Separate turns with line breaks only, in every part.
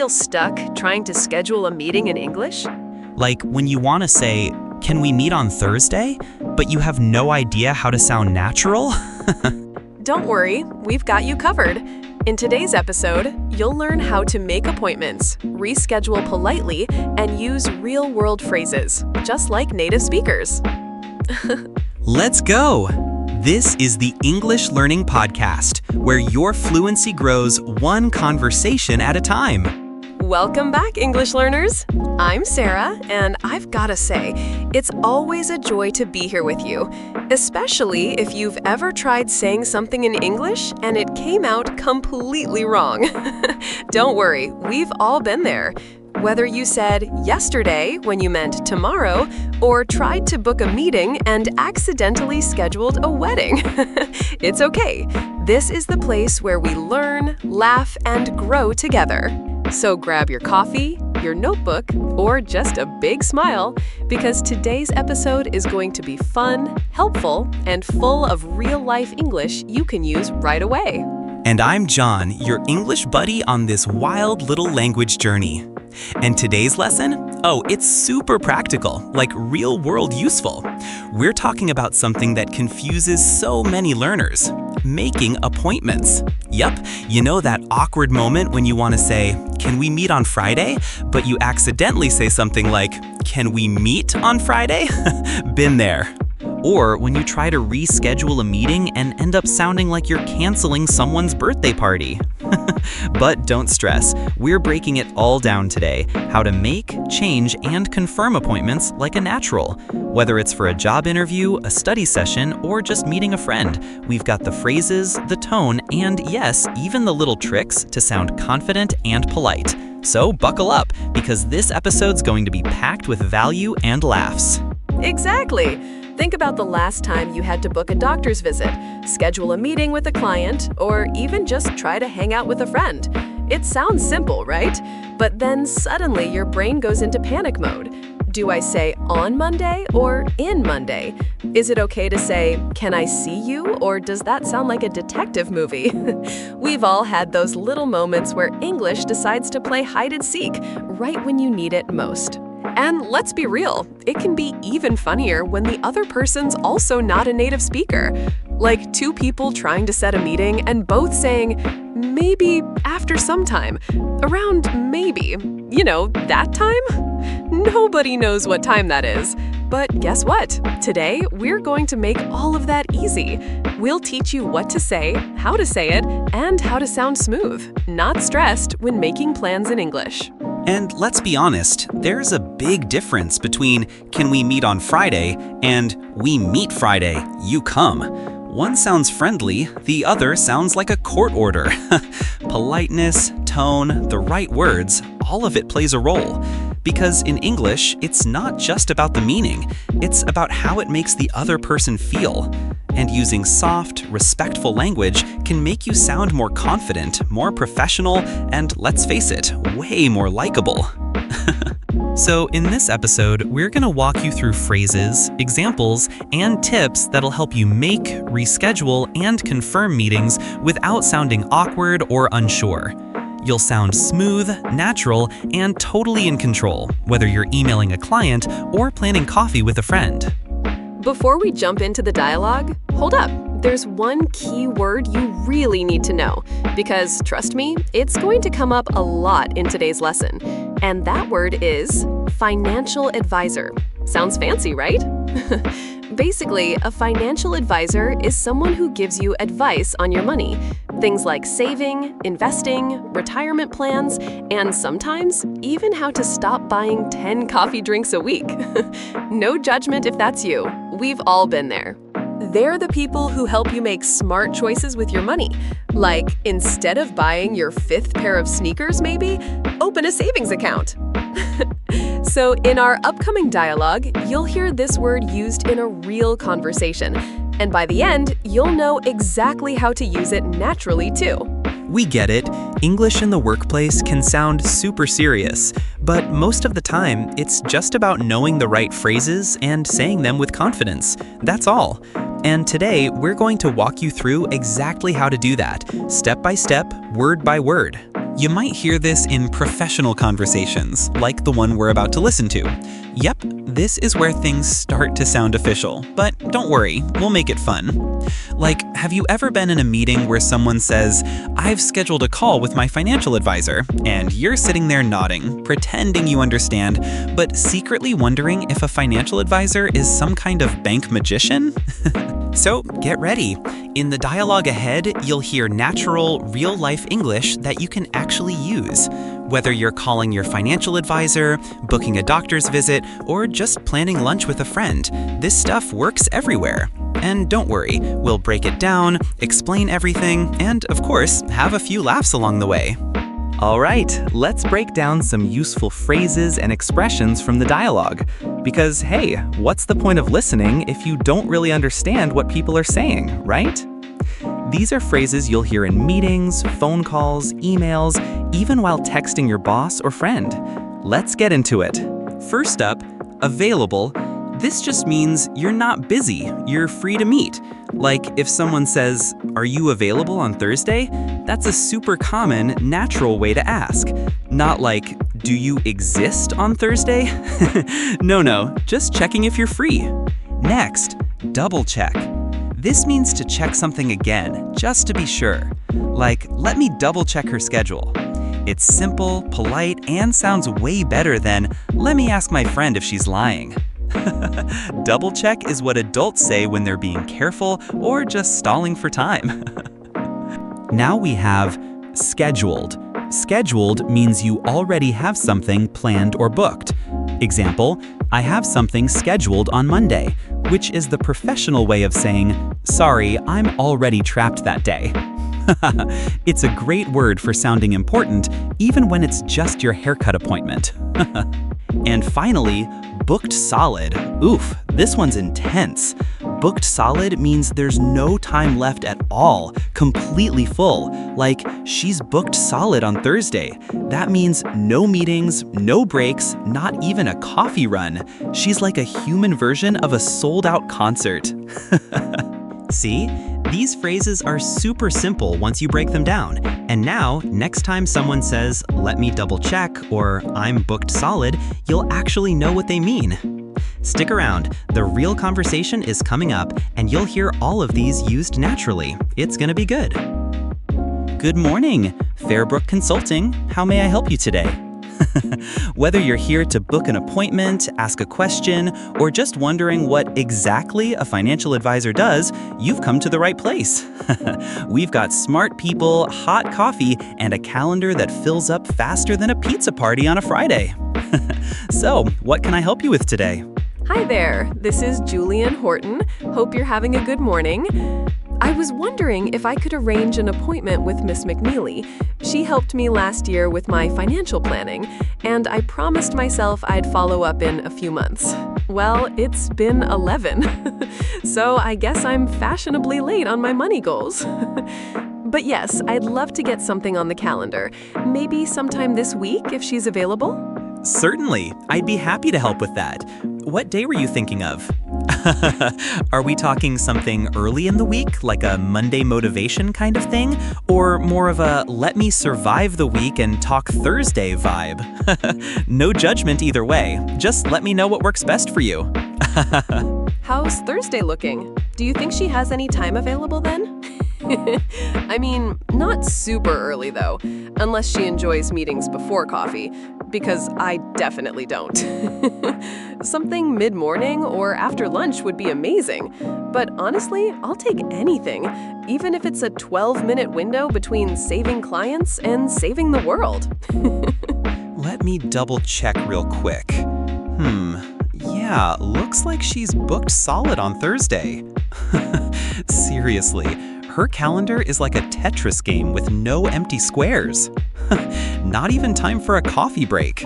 feel stuck trying to schedule a meeting in English?
Like when you want to say, "Can we meet on Thursday?" but you have no idea how to sound natural?
Don't worry, we've got you covered. In today's episode, you'll learn how to make appointments, reschedule politely, and use real-world phrases, just like native speakers.
Let's go! This is the English Learning Podcast, where your fluency grows one conversation at a time.
Welcome back, English learners. I'm Sarah, and I've gotta say, it's always a joy to be here with you, especially if you've ever tried saying something in English and it came out completely wrong. Don't worry, we've all been there. Whether you said yesterday when you meant tomorrow, or tried to book a meeting and accidentally scheduled a wedding. It's okay. This is the place where we learn, laugh, and grow together. So grab your coffee, your notebook, or just a big smile, because today's episode is going to be fun, helpful, and full of real-life English you can use right away.
And I'm John, your English buddy on this wild little language journey. And today's lesson? Oh, it's super practical, like real-world useful. We're talking about something that confuses so many learners: making appointments. Yup, you know that awkward moment when you want to say, "Can we meet on Friday?" but you accidentally say something like, "Can we meet on Friday?" Been there. Or when you try to reschedule a meeting and end up sounding like you're canceling someone's birthday party. But don't stress, we're breaking it all down today: how to make, change, and confirm appointments like a natural. Whether it's for a job interview, a study session, or just meeting a friend, we've got the phrases, the tone, and yes, even the little tricks to sound confident and polite. So buckle up, because this episode's going to be packed with value and laughs.
Exactly. Think about the last time you had to book a doctor's visit, schedule a meeting with a client, or even just try to hang out with a friend. It sounds simple, right? But then suddenly your brain goes into panic mode. Do I say on Monday or in Monday? Is it okay to say, "Can I see you?" or does that sound like a detective movie? We've all had those little moments where English decides to play hide and seek right when you need it most. And let's be real, it can be even funnier when the other person's also not a native speaker. Like two people trying to set a meeting and both saying, "Maybe after some time," around maybe. You know, that time? Nobody knows what time that is. But guess what? Today, we're going to make all of that easy. We'll teach you what to say, how to say it, and how to sound smooth, not stressed when making plans in English.
And let's be honest, there's a big difference between "Can we meet on Friday?" and "We meet Friday, you come." One sounds friendly, the other sounds like a court order. Politeness, tone, the right words, all of it plays a role. Because in English, it's not just about the meaning, it's about how it makes the other person feel. And using soft, respectful language can make you sound more confident, more professional, and let's face it, way more likable. So in this episode, we're going to walk you through phrases, examples, and tips that'll help you make, reschedule, and confirm meetings without sounding awkward or unsure. You'll sound smooth, natural, and totally in control, whether you're emailing a client or planning coffee with a friend.
Before we jump into the dialogue, hold up. There's one key word you really need to know, because trust me, it's going to come up a lot in today's lesson. And that word is financial advisor. Sounds fancy, right? Basically, a financial advisor is someone who gives you advice on your money. Things like saving, investing, retirement plans, and sometimes even how to stop buying 10 coffee drinks a week. No judgment if that's you. We've all been there. They're the people who help you make smart choices with your money. Like, instead of buying your 5th pair of sneakers maybe, open a savings account. So in our upcoming dialogue, you'll hear this word used in a real conversation. And by the end, you'll know exactly how to use it naturally too.
We get it. English in the workplace can sound super serious, but most of the time, it's just about knowing the right phrases and saying them with confidence. That's all. And today, we're going to walk you through exactly how to do that, step by step, word by word. You might hear this in professional conversations, like the one we're about to listen to. Yep, this is where things start to sound official, but don't worry, we'll make it fun. Like, have you ever been in a meeting where someone says, "I've scheduled a call with my financial advisor," and you're sitting there nodding, pretending you understand, but secretly wondering if a financial advisor is some kind of bank magician? So, get ready. In the dialogue ahead, you'll hear natural, real-life English that you can actually use. Whether you're calling your financial advisor, booking a doctor's visit, or just planning lunch with a friend, this stuff works everywhere. And don't worry, we'll break it down, explain everything, and of course, have a few laughs along the way. All right, let's break down some useful phrases and expressions from the dialogue. Because hey, what's the point of listening if you don't really understand what people are saying, right? These are phrases you'll hear in meetings, phone calls, emails, even while texting your boss or friend. Let's get into it. First up, available. This just means you're not busy, you're free to meet. Like if someone says, "Are you available on Thursday?" That's a super common, natural way to ask. Not like, "Do you exist on Thursday?" No, just checking if you're free. Next, double check. This means to check something again, just to be sure. Like, "Let me double check her schedule." It's simple, polite, and sounds way better than, "Let me ask my friend if she's lying." Double check is what adults say when they're being careful or just stalling for time. Now we have scheduled. Scheduled means you already have something planned or booked. Example, "I have something scheduled on Monday," which is the professional way of saying, "Sorry, I'm already trapped that day." It's a great word for sounding important, even when it's just your haircut appointment. And finally, booked solid. Oof, this one's intense. Booked solid means there's no time left at all, completely full. Like, she's booked solid on Thursday. That means no meetings, no breaks, not even a coffee run. She's like a human version of a sold-out concert. See? These phrases are super simple once you break them down. And now, next time someone says, "Let me double check," or "I'm booked solid," you'll actually know what they mean. Stick around, the real conversation is coming up, and you'll hear all of these used naturally. It's gonna be good. Good morning, Fairbrook Consulting. How may I help you today? Whether you're here to book an appointment, ask a question, or just wondering what exactly a financial advisor does, you've come to the right place. We've got smart people, hot coffee, and a calendar that fills up faster than a pizza party on a Friday. So, what can I help you with today?
Hi there, this is Julian Horton. Hope you're having a good morning. I was wondering if I could arrange an appointment with Miss McNeely. She helped me last year with my financial planning, and I promised myself I'd follow up in a few months. Well, it's been 11, so I guess I'm fashionably late on my money goals. But yes, I'd love to get something on the calendar. Maybe sometime this week if she's available?
Certainly, I'd be happy to help with that. What day were you thinking of? Are we talking something early in the week, like a Monday motivation kind of thing? Or more of a "let me survive the week and talk Thursday" vibe? No judgment either way. Just let me know what works best for you.
How's Thursday looking? Do you think she has any time available then? I mean, not super early though, unless she enjoys meetings before coffee, because I definitely don't. Something mid-morning or after lunch would be amazing, but honestly, I'll take anything, even if it's a 12-minute window between saving clients and saving the world.
Let me double check real quick. Yeah, looks like she's booked solid on Thursday. Seriously, her calendar is like a Tetris game with no empty squares. Not even time for a coffee break.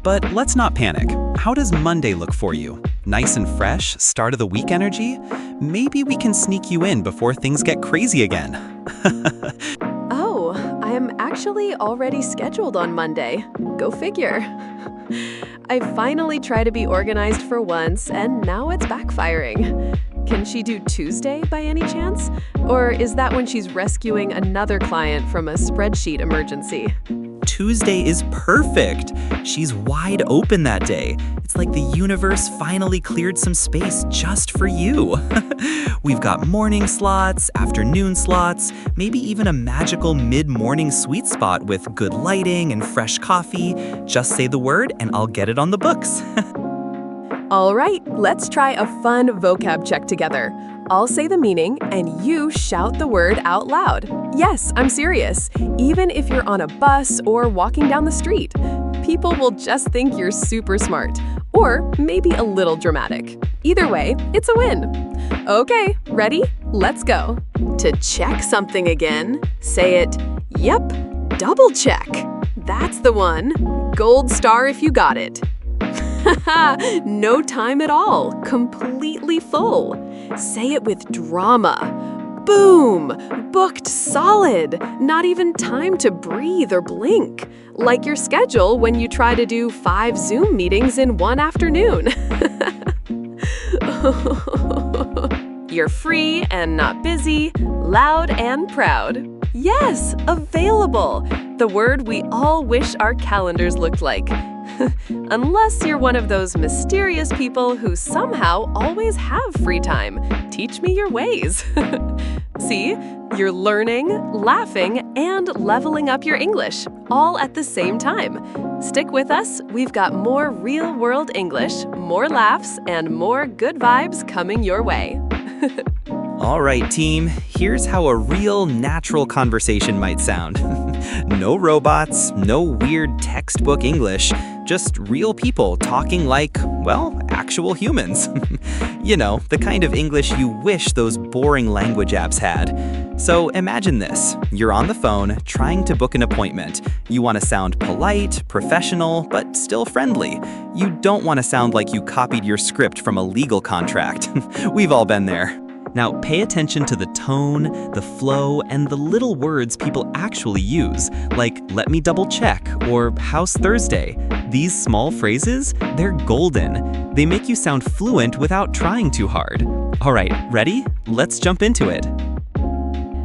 But let's not panic. How does Monday look for you? Nice and fresh, start of the week energy? Maybe we can sneak you in before things get crazy again.
Oh, I am actually already scheduled on Monday. Go figure. I finally try to be organized for once, and now it's backfiring. Can she do Tuesday by any chance? Or is that when she's rescuing another client from a spreadsheet emergency?
Tuesday is perfect. She's wide open that day. It's like the universe finally cleared some space just for you. We've got morning slots, afternoon slots, maybe even a magical mid-morning sweet spot with good lighting and fresh coffee. Just say the word and I'll get it on the books.
All right, let's try a fun vocab check together. I'll say the meaning and you shout the word out loud. Yes, I'm serious. Even if you're on a bus or walking down the street, people will just think you're super smart or maybe a little dramatic. Either way, it's a win. Okay, ready? Let's go. To check something again, say it, yep, double check. That's the one. Gold star if you got it. No time at all. Completely full. Say it with drama. Boom! Booked solid. Not even time to breathe or blink. Like your schedule when you try to do 5 Zoom meetings in one afternoon. You're free and not busy, loud and proud. Yes, available. The word we all wish our calendars looked like. Unless you're one of those mysterious people who somehow always have free time. Teach me your ways. See, you're learning, laughing, and leveling up your English, all at the same time. Stick with us, we've got more real-world English, more laughs, and more good vibes coming your way.
All right, team, here's how a real, natural conversation might sound. No robots, no weird textbook English, just real people talking like, well, actual humans. You know, the kind of English you wish those boring language apps had. So imagine this. You're on the phone trying to book an appointment. You want to sound polite, professional, but still friendly. You don't want to sound like you copied your script from a legal contract. We've all been there. Now, pay attention to the tone, the flow, and the little words people actually use, like "let me double check" or "how's Thursday?" These small phrases, they're golden. They make you sound fluent without trying too hard. All right, ready? Let's jump into it.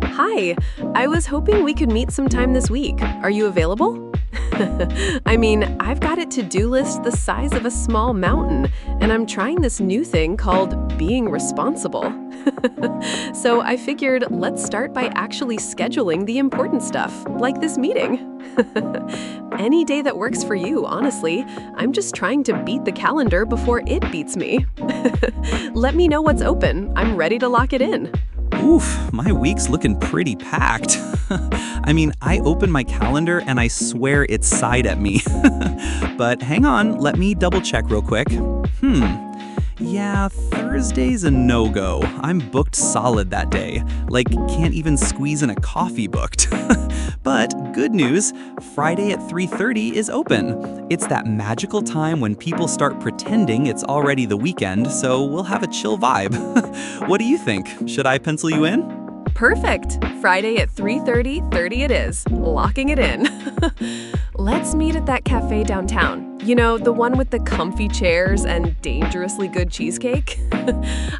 Hi, I was hoping we could meet sometime this week. Are you available? I mean, I've got a to-do list the size of a small mountain, and I'm trying this new thing called being responsible. So I figured let's start by actually scheduling the important stuff, like this meeting. Any day that works for you, honestly. I'm just trying to beat the calendar before it beats me. Let me know what's open. I'm ready to lock it in.
Oof, my week's looking pretty packed. I mean, I open my calendar and I swear it's sighed at me. But hang on, let me double check real quick. Yeah, Thursday's a no-go. I'm booked solid that day. Like, can't even squeeze in a coffee booked. But good news, Friday at 3:30 is open. It's that magical time when people start pretending it's already the weekend, so we'll have a chill vibe. What do you think? Should I pencil you in?
Perfect. Friday at 3:30 it is. Locking it in. Let's meet at that cafe downtown. You know, the one with the comfy chairs and dangerously good cheesecake?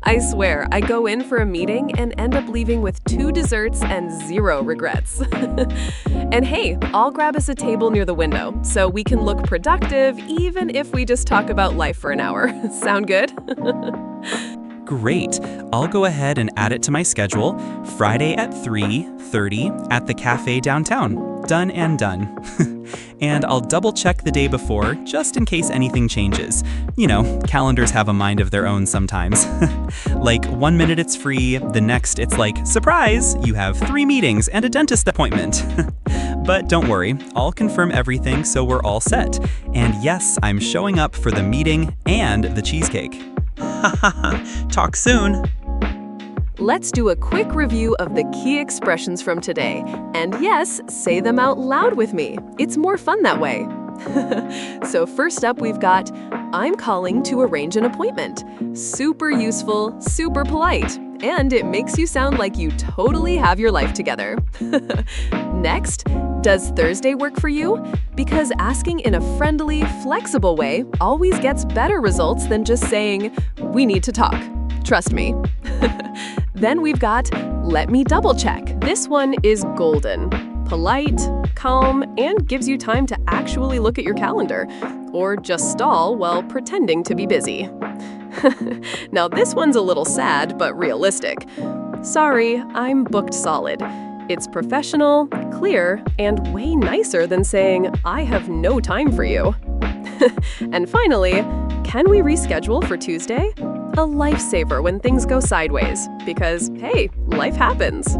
I swear, I go in for a meeting and end up leaving with 2 desserts and 0 regrets. And hey, I'll grab us a table near the window so we can look productive even if we just talk about life for an hour. Sound good?
Great. I'll go ahead and add it to my schedule. Friday at 3:30 at the cafe downtown. Done and done. And I'll double check the day before, just in case anything changes. You know, calendars have a mind of their own sometimes. Like 1 minute it's free, the next it's like, surprise, you have 3 meetings and a dentist appointment. But don't worry, I'll confirm everything so we're all set. And yes, I'm showing up for the meeting and the cheesecake. Talk soon.
Let's do a quick review of the key expressions from today. And yes, say them out loud with me. It's more fun that way. So first up, we've got, I'm calling to arrange an appointment. Super useful, super polite, and it makes you sound like you totally have your life together. Next, does Thursday work for you? Because asking in a friendly, flexible way always gets better results than just saying, we need to talk. Trust me. Then we've got, let me double check. This one is golden. Polite, calm, and gives you time to actually look at your calendar, or just stall while pretending to be busy. Now this one's a little sad, but realistic. Sorry, I'm booked solid. It's professional, clear, and way nicer than saying, I have no time for you. And finally, can we reschedule for Tuesday? A lifesaver when things go sideways, because, hey, life happens.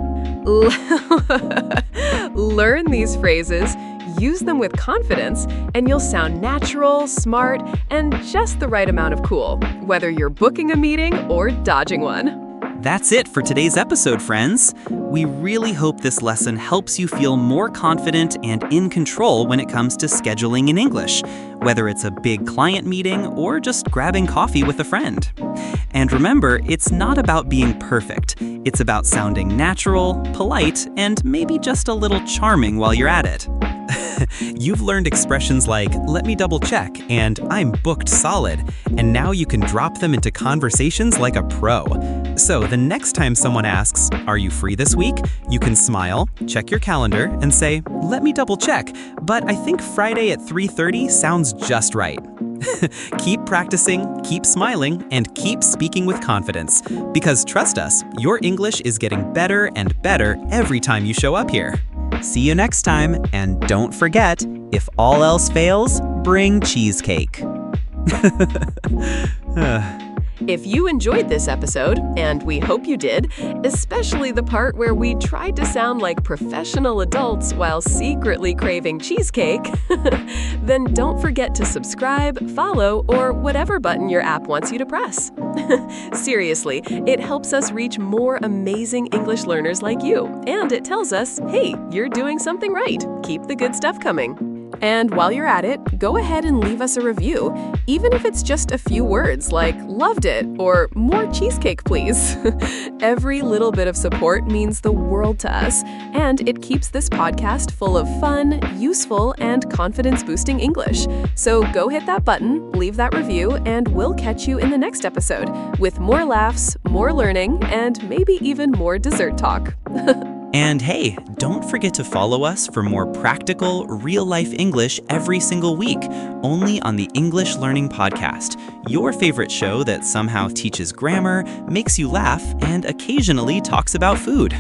Learn these phrases, use them with confidence, and you'll sound natural, smart, and just the right amount of cool, whether you're booking a meeting or dodging one.
That's it for today's episode, friends. We really hope this lesson helps you feel more confident and in control when it comes to scheduling in English, whether it's a big client meeting or just grabbing coffee with a friend. And remember, it's not about being perfect. It's about sounding natural, polite, and maybe just a little charming while you're at it. You've learned expressions like, let me double check, and I'm booked solid, and now you can drop them into conversations like a pro. So the next time someone asks, are you free this week? You can smile, check your calendar, and say, let me double check, but I think Friday at 3:30 sounds just right. Keep practicing, keep smiling, and keep speaking with confidence. Because trust us, your English is getting better and better every time you show up here. See you next time, and don't forget, if all else fails, bring cheesecake.
If you enjoyed this episode, and we hope you did, especially the part where we tried to sound like professional adults while secretly craving cheesecake, then don't forget to subscribe, follow, or whatever button your app wants you to press. Seriously, it helps us reach more amazing English learners like you, and it tells us, hey, you're doing something right. Keep the good stuff coming. And while you're at it, go ahead and leave us a review, even if it's just a few words like loved it or more cheesecake, please. Every little bit of support means the world to us, and it keeps this podcast full of fun, useful, and confidence-boosting English. So go hit that button, leave that review, and we'll catch you in the next episode with more laughs, more learning, and maybe even more dessert talk.
And hey, don't forget to follow us for more practical, real-life English every single week, only on the English Learning Podcast, your favorite show that somehow teaches grammar, makes you laugh, and occasionally talks about food.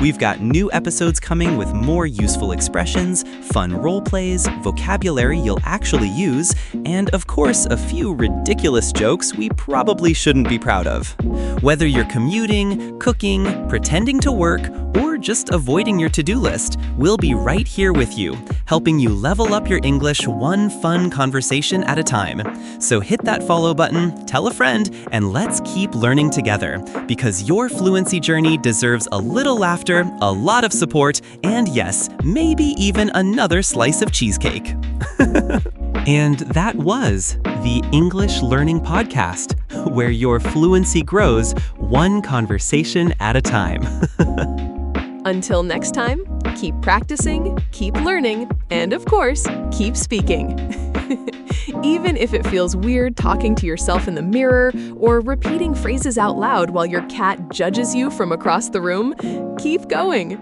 We've got new episodes coming with more useful expressions, fun role plays, vocabulary you'll actually use, and of course, a few ridiculous jokes we probably shouldn't be proud of. Whether you're commuting, cooking, pretending to work, or just avoiding your to-do list, we'll be right here with you, helping you level up your English one fun conversation at a time. So hit that follow button, tell a friend, and let's keep learning together, because your fluency journey deserves a little laughter, a lot of support, and yes, maybe even another slice of cheesecake. And that was the English Learning Podcast, where your fluency grows one conversation at a time.
Until next time, keep practicing, keep learning, and of course, keep speaking. Even if it feels weird talking to yourself in the mirror or repeating phrases out loud while your cat judges you from across the room, keep going.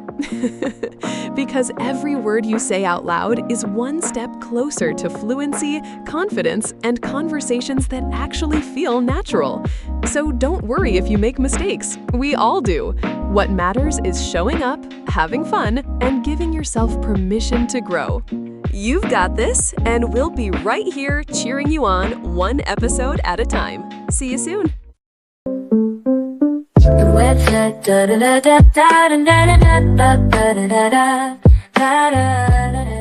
Because every word you say out loud is one step closer to fluency, confidence, and conversations that actually feel natural. So don't worry if you make mistakes. We all do. What matters is showing up, having fun, and giving yourself permission to grow. You've got this, and we'll be right here cheering you on one episode at a time. See you soon. Da da da da da da da da da da da da da da da.